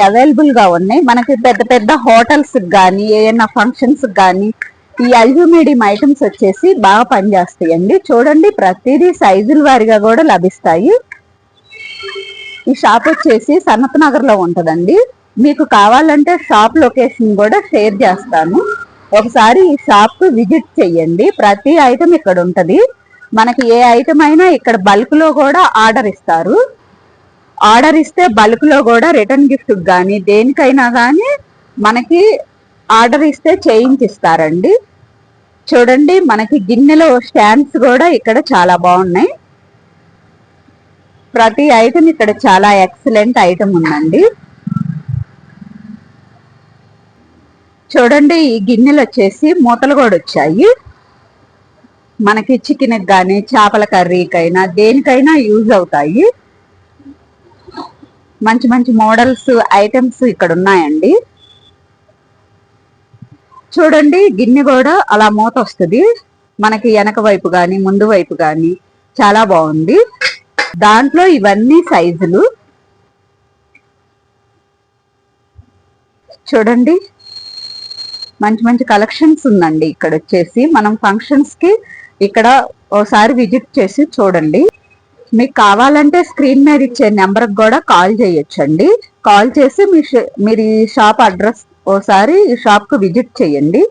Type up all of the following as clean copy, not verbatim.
Available గా ఉన్నాయి. మనకి పెద్ద పెద్ద హోటల్స్ కానీ ఏమైనా ఫంక్షన్స్ కానీ ఈ అల్యూమినియం ఐటమ్స్ వచ్చేసి బాగా పనిచేస్తాయండి. చూడండి ప్రతిదీ సైజుల వారిగా కూడా లభిస్తాయి. ఈ షాప్ వచ్చేసి సనత్ నగర్ లో ఉంటదండి. మీకు కావాలంటే షాప్ లొకేషన్ కూడా షేర్ చేస్తాను. ఒకసారి ఈ షాప్ విజిట్ చెయ్యండి. ప్రతి ఐటమ్ ఇక్కడ ఉంటది. మనకి ఏ ఐటమ్ అయినా ఇక్కడ బల్క్ లో కూడా ఆర్డర్ ఇస్తారు. ఆర్డర్ ఇస్తే బల్క్ లో కూడా రిటర్న్ గిఫ్ట్ కానీ దేనికైనా కానీ మనకి ఆర్డర్ ఇస్తే చేయించిస్తారండి. చూడండి మనకి గిన్నెలో స్టాండ్స్ కూడా ఇక్కడ చాలా బాగున్నాయి. ప్రతి ఐటమ్ ఇక్కడ చాలా ఎక్సలెంట్ ఐటమ్ ఉందండి. చూడండి ఈ గిన్నెలు వచ్చేసి మూతలు కూడా వచ్చాయి. మనకి చికెన్ కానీ చేపల కర్రీకైనా దేనికైనా యూజ్ అవుతాయి. మంచి మంచి మోడల్స్ ఐటమ్స్ ఇక్కడ ఉన్నాయండి. చూడండి గిన్నె కూడా అలా మూత వస్తుంది. మనకి వెనక వైపు కానీ ముందు వైపు కానీ చాలా బాగుంది. దాంట్లో ఇవన్నీ సైజులు చూడండి. మంచి మంచి కలెక్షన్స్ ఉందండి. ఇక్కడ వచ్చేసి మనం ఫంక్షన్స్ కి ఇక్కడ ఒకసారి విజిట్ చేసి చూడండి. మీకు కావాలంటే స్క్రీన్ మీద ఇచ్చే నెంబర్కి కూడా కాల్ చేయొచ్చండి. కాల్ చేసి మీరు ఈ షాప్ అడ్రస్ ఒకసారి ఈ షాప్ కు విజిట్ చేయండి.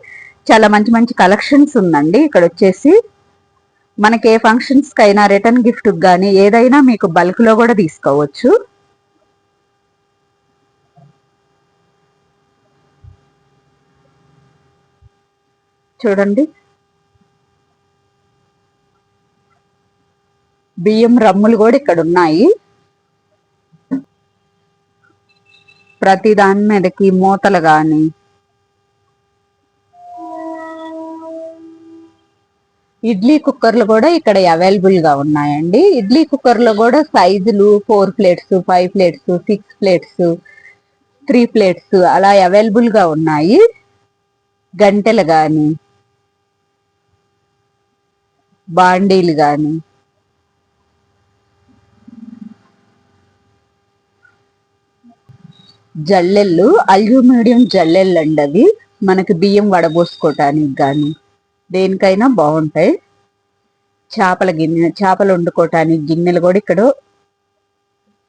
చాలా మంచి మంచి కలెక్షన్స్ ఉందండి. ఇక్కడ వచ్చేసి మనకి ఏ ఫంక్షన్స్ కైనా రిటర్న్ గిఫ్ట్ కానీ ఏదైనా మీకు బల్క్ లో కూడా తీసుకోవచ్చు. చూడండి బియ్యం రమ్ములు కూడా ఇక్కడ ఉన్నాయి. ప్రతి దాని మీదకి మూతలు గాని ఇడ్లీ కుక్కర్లు కూడా ఇక్కడ అవైలబుల్ గా ఉన్నాయండి. ఇడ్లీ కుక్కర్లో కూడా సైజులు 4 ప్లేట్స్ 5 ప్లేట్స్ 6 ప్లేట్స్ 3 ప్లేట్స్ అలా అవైలబుల్ గా ఉన్నాయి. గంటెలు గాని బాండీలు గాని జల్లెళ్ళు అల్యూమినియం జల్లెళ్ళు అండి. అవి మనకి బియ్యం వడబోసుకోవటానికి కానీ దేనికైనా బాగుంటాయి. చేపలు వండుకోవటానికి గిన్నెలు కూడా ఇక్కడ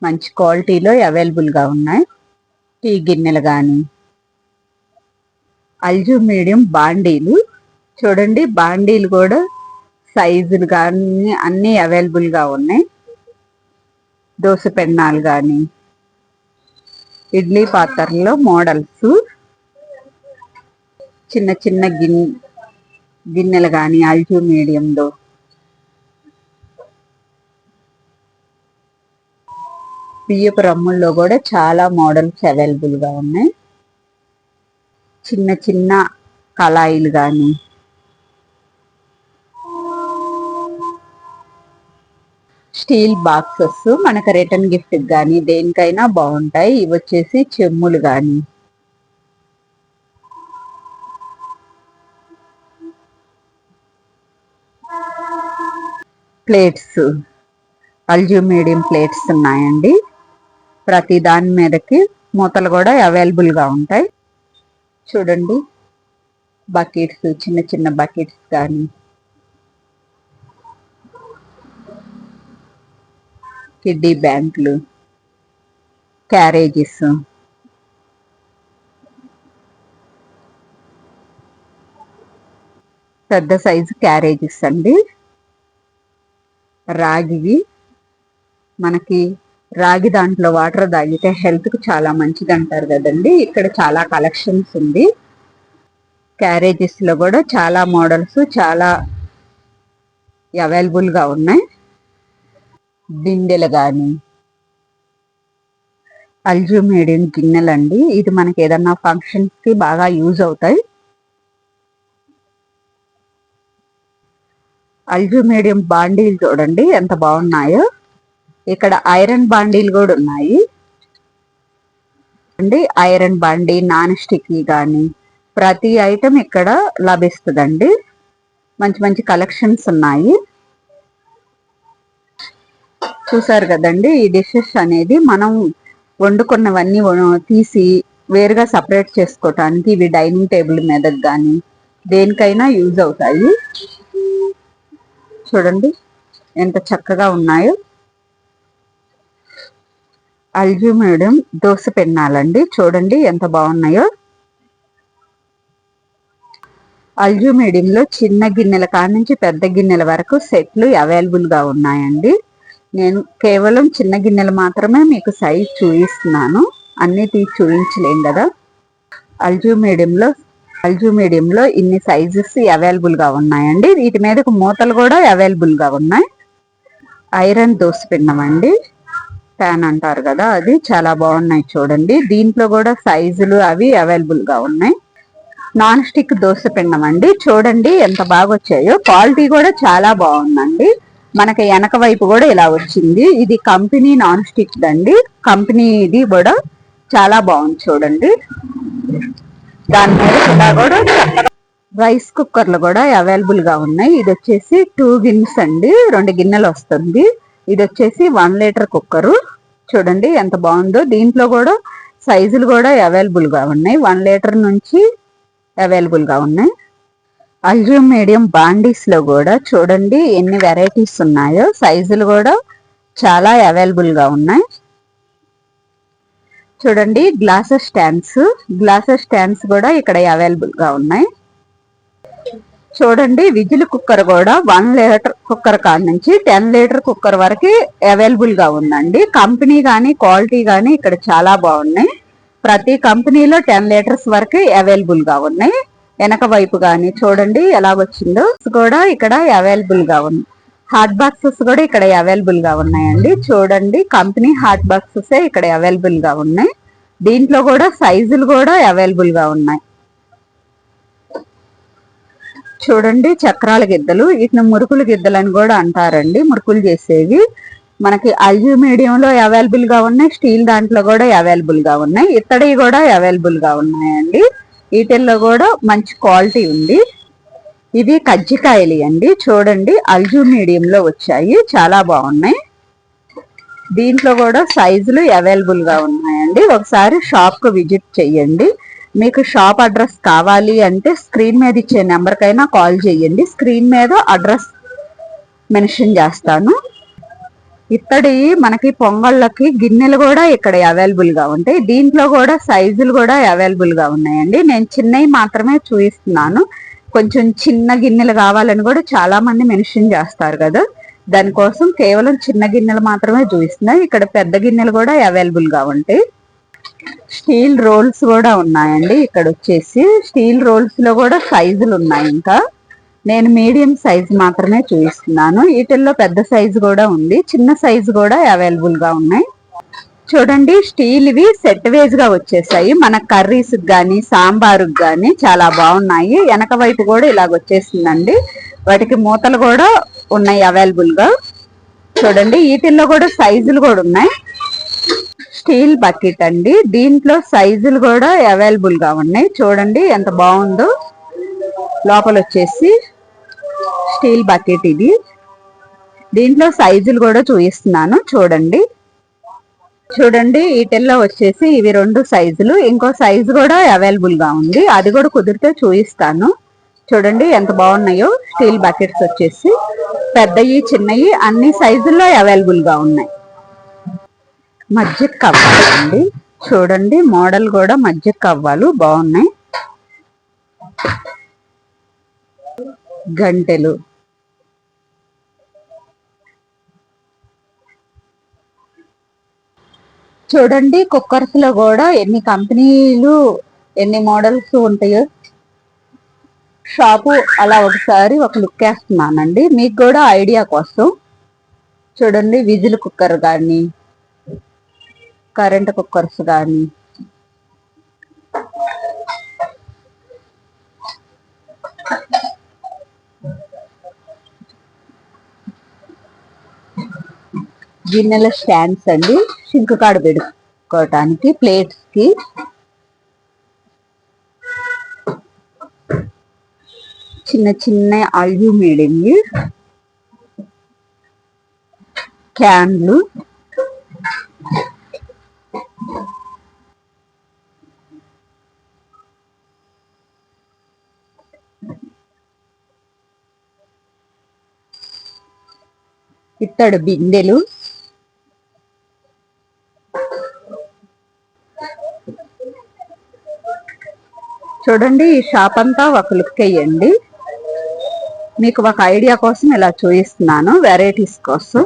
మంచి క్వాలిటీలో అవైలబుల్ గా ఉన్నాయి. టీ గిన్నెలు కానీ అల్యూమినియం బాండీలు చూడండి. బాండీలు కూడా సైజులు కానీ అన్నీ అవైలబుల్ గా ఉన్నాయి. దోశ పెన్నాలు కానీ ఇడ్లీ పాత్రల్లో మోడల్స్ చిన్న చిన్న గిన్నెలు కానీ అల్యూమినియంలో బియ్యపు రమ్ముల్లో కూడా చాలా మోడల్స్ అవైలబుల్ గా ఉన్నాయి. చిన్న చిన్న కళాయిలు కానీ స్టీల్ బాక్సెస్ మనకు రిటర్న్ గిఫ్ట్ కానీ దేనికైనా బాగుంటాయి. ఇవి వచ్చేసి చెమ్ములు కానీ ప్లేట్స్ అల్యూమినియం ప్లేట్స్ ఉన్నాయండి. ప్రతి దాని మీదకి మూతలు కూడా అవైలబుల్ గా ఉంటాయి. చూడండి బకెట్స్ చిన్న చిన్న బకెట్స్ కానీ కిడ్డీ బ్యాంకులు క్యారేజెస్ పెద్ద సైజు క్యారేజెస్ అండి. రాగివి మనకి రాగి దాంట్లో వాటర్ తాగితే హెల్త్ కు చాలా మంచిది అంటారు కదండి. ఇక్కడ చాలా కలెక్షన్స్ ఉంది. క్యారేజెస్ లో కూడా చాలా మోడల్స్ చాలా అవైలబుల్ గా ఉన్నాయి. బిందెలు కానీ అల్యూమినియం గిన్నెలు అండి. ఇది మనకి ఏదన్నా ఫంక్షన్స్ కి బాగా యూజ్ అవుతాయి. అల్యూమినియం బాండీలు చూడండి ఎంత బాగున్నాయో. ఇక్కడ ఐరన్ బాండీలు కూడా ఉన్నాయి అండి. ఐరన్ బాండీ నాన్ స్టిక్ కానీ ప్రతి ఐటమ్ ఇక్కడ లభిస్తుందండి. మంచి మంచి కలెక్షన్స్ ఉన్నాయి. చూసారు కదండి ఈ డిషెస్ అనేది మనం వండుకున్నవన్నీ తీసి వేరుగా సపరేట్ చేసుకోవటానికి ఇవి డైనింగ్ టేబుల్ మీదకి కానీ దేనికైనా యూజ్ అవుతాయి. చూడండి ఎంత చక్కగా ఉన్నాయో. అల్యూమినియం దోశ పెన్నాలండి, చూడండి ఎంత బాగున్నాయో. అల్యూమినియంలో చిన్న గిన్నెల కాడ నుంచి పెద్ద గిన్నెల వరకు సెట్లు అవైలబుల్గా ఉన్నాయండి. నేను కేవలం చిన్న గిన్నెలు మాత్రమే మీకు సైజ్ చూపిస్తున్నాను, అన్నీ తీసి చూపించలేం కదా. అల్యూమినియంలో ఇన్ని సైజెస్ అవైలబుల్గా ఉన్నాయండి. వీటి మీదకు మూతలు కూడా అవైలబుల్గా ఉన్నాయి. ఐరన్ దోశ పిండం అండి, ప్యాన్ అంటారు కదా, అది చాలా బాగున్నాయి చూడండి. దీంట్లో కూడా సైజులు అవి అవైలబుల్గా ఉన్నాయి. నాన్ స్టిక్ దోశ పిండం అండి, చూడండి ఎంత బాగా వచ్చాయో. క్వాలిటీ కూడా చాలా బాగుందండి. మనకి వెనక వైపు కూడా ఇలా వచ్చింది. ఇది కంపెనీ నాన్ స్టిక్ అండి, కంపెనీ ఇది కూడా చాలా బాగుంది చూడండి. దాని మీద ఇలా కూడా రైస్ కుక్కర్లు కూడా అవైలబుల్గా ఉన్నాయి. ఇది వచ్చేసి 2 గిన్నెస్ అండి, 2 గిన్నెలు వస్తుంది. ఇది వచ్చేసి 1 లీటర్ కుక్కరు, చూడండి ఎంత బాగుందో. దీంట్లో కూడా సైజులు కూడా అవైలబుల్గా ఉన్నాయి, 1 లీటర్ నుంచి అవైలబుల్గా ఉన్నాయి. అల్యూమినియం బాండీస్ లో కూడా చూడండి ఎన్ని వెరైటీస్ ఉన్నాయో. సైజులు కూడా చాలా అవైలబుల్గా ఉన్నాయి. చూడండి గ్లాసెస్ స్టాండ్స్ కూడా ఇక్కడ అవైలబుల్గా ఉన్నాయి. చూడండి విజిల్ కుక్కర్ కూడా 1 లీటర్ కుక్కర్ కాడ నుంచి 10 లీటర్ కుక్కర్ వరకు అవైలబుల్గా ఉందండి. కంపెనీ కానీ క్వాలిటీ కానీ ఇక్కడ చాలా బాగున్నాయి. ప్రతి కంపెనీలో 10 లీటర్స్ వరకు అవైలబుల్గా ఉన్నాయి. వెనక వైపు కానీ చూడండి ఎలాగొచ్చిందో కూడా ఇక్కడ అవైలబుల్గా ఉంది. హాట్ బాక్సెస్ కూడా ఇక్కడ అవైలబుల్గా ఉన్నాయండి. చూడండి కంపెనీ హాట్ బాక్సెస్ ఇక్కడ అవైలబుల్గా ఉన్నాయి. దీంట్లో కూడా సైజులు కూడా అవైలబుల్గా ఉన్నాయి. చూడండి చక్రాల గిద్దలు, వీటిని మురుకులు గిద్దలని కూడా అంటారండి, మురుకులు చేసేవి. మనకి అల్యూమినియంలో అవైలబుల్గా ఉన్నాయి, స్టీల్ దాంట్లో కూడా అవైలబుల్గా ఉన్నాయి, ఇత్తడి కూడా అవైలబుల్గా ఉన్నాయండి. వీటిల్లో కూడా మంచి క్వాలిటీ ఉంది. ఇవి కజ్జికాయలు అండి, చూడండి అల్యూమినియంలో వచ్చాయి, చాలా బాగున్నాయి. దీంట్లో కూడా సైజులు అవైలబుల్గా ఉన్నాయండి. ఒకసారి షాప్కు విజిట్ చెయ్యండి. మీకు షాప్ అడ్రస్ కావాలి అంటే స్క్రీన్ మీద ఇచ్చే నెంబర్కైనా కాల్ చేయండి, స్క్రీన్ మీద అడ్రస్ మెన్షన్ చేస్తాను. ఇత్తడి మనకి పొంగళ్ళకి గిన్నెలు కూడా ఇక్కడ అవైలబుల్గా ఉంటాయి. దీంట్లో కూడా సైజులు కూడా అవైలబుల్గా ఉన్నాయండి. నేను చిన్నవి మాత్రమే చూపిస్తున్నాను. కొంచెం చిన్న గిన్నెలు కావాలని కూడా చాలా మంది మెన్షన్ చేస్తారు కదా, దానికోసం కేవలం చిన్న గిన్నెలు మాత్రమే చూపిస్తున్నాయి. ఇక్కడ పెద్ద గిన్నెలు కూడా అవైలబుల్గా ఉంటాయి. స్టీల్ రోల్స్ కూడా ఉన్నాయండి. ఇక్కడ వచ్చేసి స్టీల్ రోల్స్ లో కూడా సైజులు ఉన్నాయి. ఇంకా నేను మీడియం సైజు మాత్రమే చూపిస్తున్నాను. వీటిల్లో పెద్ద సైజు కూడా ఉంది, చిన్న సైజు కూడా అవైలబుల్ గా ఉన్నాయి. చూడండి స్టీల్వి సెట్ వేజ్ గా వచ్చేసాయి. మన కర్రీస్ కానీ సాంబారుకి కానీ చాలా బాగున్నాయి. వెనక వైపు కూడా ఇలాగ వచ్చేసిందండి. వాటికి మూతలు కూడా ఉన్నాయి అవైలబుల్ గా. చూడండి వీటిల్లో కూడా సైజులు కూడా ఉన్నాయి. స్టీల్ బకెట్ అండి, దీంట్లో సైజులు కూడా అవైలబుల్ గా ఉన్నాయి. చూడండి ఎంత బాగుందో. లోపల వచ్చేసి స్టీల్ బకెట్ ఇది. దీంట్లో సైజులు కూడా చూపిస్తున్నాను చూడండి. చూడండి వీటిల్లో వచ్చేసి ఇవి 2 సైజులు, ఇంకో సైజు కూడా అవైలబుల్ గా ఉంది, అది కూడా కుదిరితే చూపిస్తాను. చూడండి ఎంత బాగున్నాయో. స్టీల్ బకెట్స్ వచ్చేసి పెద్దవి చిన్నవి అన్ని సైజుల్లో అవైలబుల్ గా ఉన్నాయి. మజ్జిగ కవ్వాలు అండి, చూడండి మోడల్ కూడా మజ్జిగ కవ్వాలు బాగున్నాయి. గంటెలు, చూడండి కుక్కర్స్ లో కూడా ఎన్ని కంపెనీలు ఎన్ని మోడల్స్ ఉంటాయో. షాపు అలా ఒకసారి ఒక లుక్ వేస్తున్నానండి మీకు కూడా ఐడియా కోసం. చూడండి విజిల్ కుక్కర్ కానీ కరెంట్ కుక్కర్స్ కానీ గిన్నెల స్టాండ్స్ అండి, సింక్ కాడ పెట్టుకోవటానికి, ప్లేట్స్ కి. చిన్న చిన్న అల్యూమినియం క్యాన్లు, ఇత్తడి బిందెలు, చూడండి. ఈ షాప్ అంతా ఒక లుక్ వేయండి. మీకు ఒక ఐడియా కోసం ఇలా చూపిస్తున్నాను, వెరైటీస్ కోసం.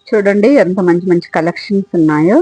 చూడండి ఎంత మంచి మంచి కలెక్షన్స్ ఉన్నాయో.